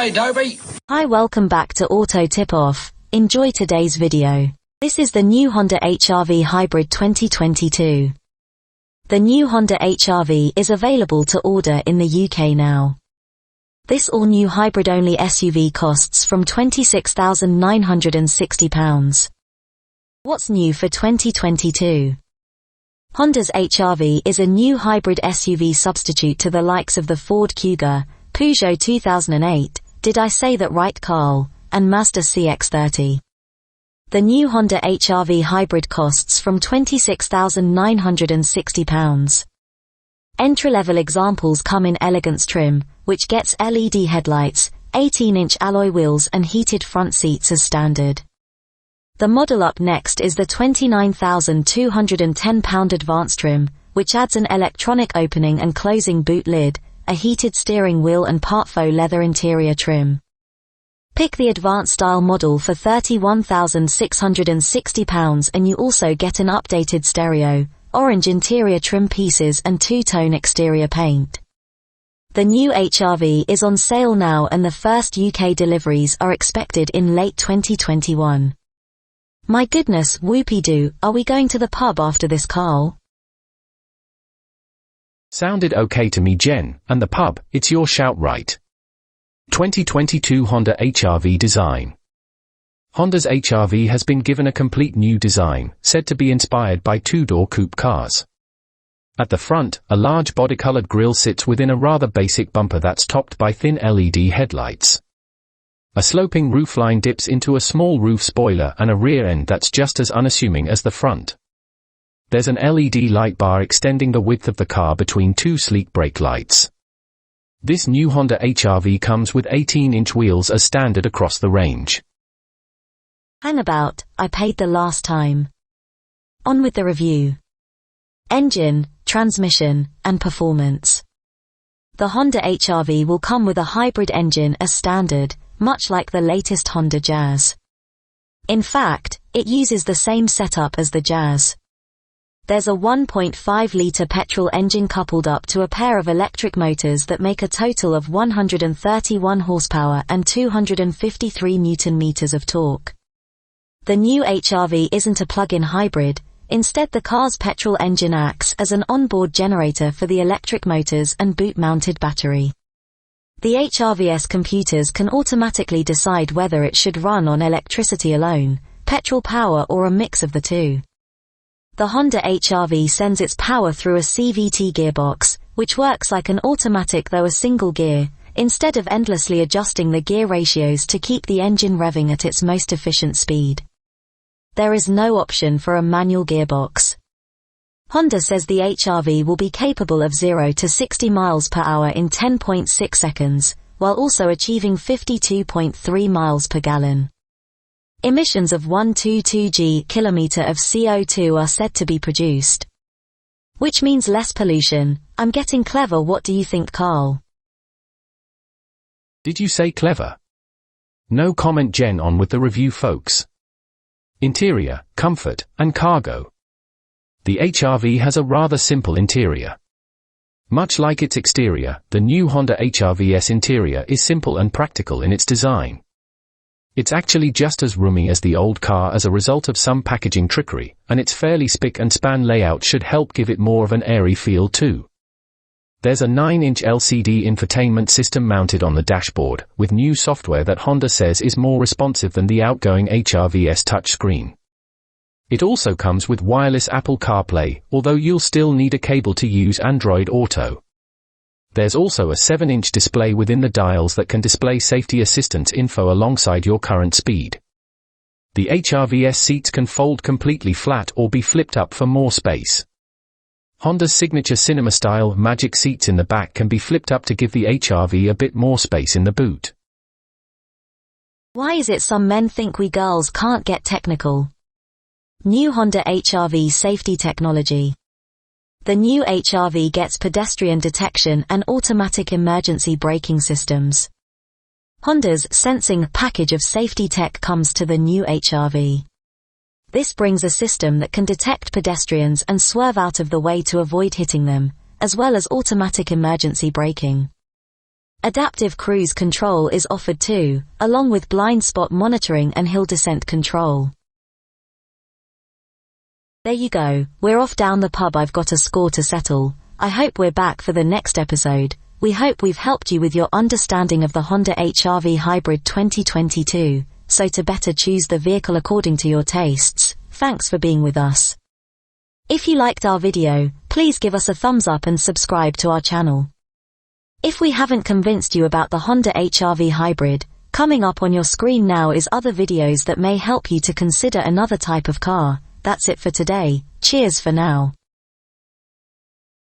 G'day, Dovey. Hi, welcome back to Auto Tip-Off. Enjoy today's video. This is the new Honda HR-V Hybrid 2022. The new Honda HR-V is available to order in the UK now. This all-new hybrid-only SUV costs from £26,960. What's new for 2022? Honda's HR-V is a new hybrid SUV substitute to the likes of the Ford Kuga, Peugeot 2008, did I say that right Carl, and Mazda CX-30. The new Honda HR-V Hybrid costs from £26,960. Entry-level examples come in elegance trim, which gets LED headlights, 18-inch alloy wheels and heated front seats as standard. The model up next is the £29,210 Advanced trim, which adds an electronic opening and closing boot lid, a heated steering wheel and part faux leather interior trim. Pick the Advanced style model for £31,660 and you also get an updated stereo, orange interior trim pieces and two-tone exterior paint. The new HR-V is on sale now and the first UK deliveries are expected in late 2021. My goodness, whoopie-doo, are we going to the pub after this, Carl? Sounded okay to me, Jen, and the pub, it's your shout, right? 2022 Honda HR-V design. Honda's HR-V has been given a complete new design, said to be inspired by two-door coupe cars. At the front, a large body-colored grille sits within a rather basic bumper that's topped by thin LED headlights. A sloping roofline dips into a small roof spoiler and a rear end that's just as unassuming as the front. There's an LED light bar extending the width of the car between two sleek brake lights. This new Honda HR-V comes with 18-inch wheels as standard across the range. Hang about, I paid the last time. On with the review. Engine, transmission, and performance. The Honda HR-V will come with a hybrid engine as standard, much like the latest Honda Jazz. In fact, it uses the same setup as the Jazz. There's a 1.5-litre petrol engine coupled up to a pair of electric motors that make a total of 131 horsepower and 253 Nm of torque. The new HR-V isn't a plug-in hybrid, instead the car's petrol engine acts as an onboard generator for the electric motors and boot-mounted battery. The HR-V's computers can automatically decide whether it should run on electricity alone, petrol power or a mix of the two. The Honda HR-V sends its power through a CVT gearbox, which works like an automatic though a single gear, instead of endlessly adjusting the gear ratios to keep the engine revving at its most efficient speed. There is no option for a manual gearbox. Honda says the HR-V will be capable of 0 to 60 miles per hour in 10.6 seconds, while also achieving 52.3 miles per gallon. Emissions of 122 km of CO2 are said to be produced. Which means less pollution. I'm getting clever, what do you think, Carl? Did you say clever? No comment, Jen. On with the review, folks. Interior, comfort, and cargo. The HR-V has a rather simple interior. Much like its exterior, the new Honda HR-V's interior is simple and practical in its design. It's actually just as roomy as the old car as a result of some packaging trickery, and its fairly spick and span layout should help give it more of an airy feel too. There's a 9-inch LCD infotainment system mounted on the dashboard, with new software that Honda says is more responsive than the outgoing HR-V's touchscreen. It also comes with wireless Apple CarPlay, although you'll still need a cable to use Android Auto. There's also a 7-inch display within the dials that can display safety assistance info alongside your current speed. The HR-V's seats can fold completely flat or be flipped up for more space. Honda's signature cinema-style Magic seats in the back can be flipped up to give the HR-V a bit more space in the boot. Why is it some men think we girls can't get technical? New Honda HR-V safety technology. The new HR-V gets pedestrian detection and automatic emergency braking systems. Honda's sensing package of safety tech comes to the new HR-V. This brings a system that can detect pedestrians and swerve out of the way to avoid hitting them, as well as automatic emergency braking. Adaptive cruise control is offered too, along with blind spot monitoring and hill descent control. There you go, we're off down the pub. I've got a score to settle. I hope we're back for the next episode. We hope we've helped you with your understanding of the Honda HR-V Hybrid 2022, so to better choose the vehicle according to your tastes. Thanks for being with us. If you liked our video, please give us a thumbs up and subscribe to our channel. If we haven't convinced you about the Honda HR-V Hybrid, coming up on your screen now is other videos that may help you to consider another type of car. That's it for today. Cheers for now.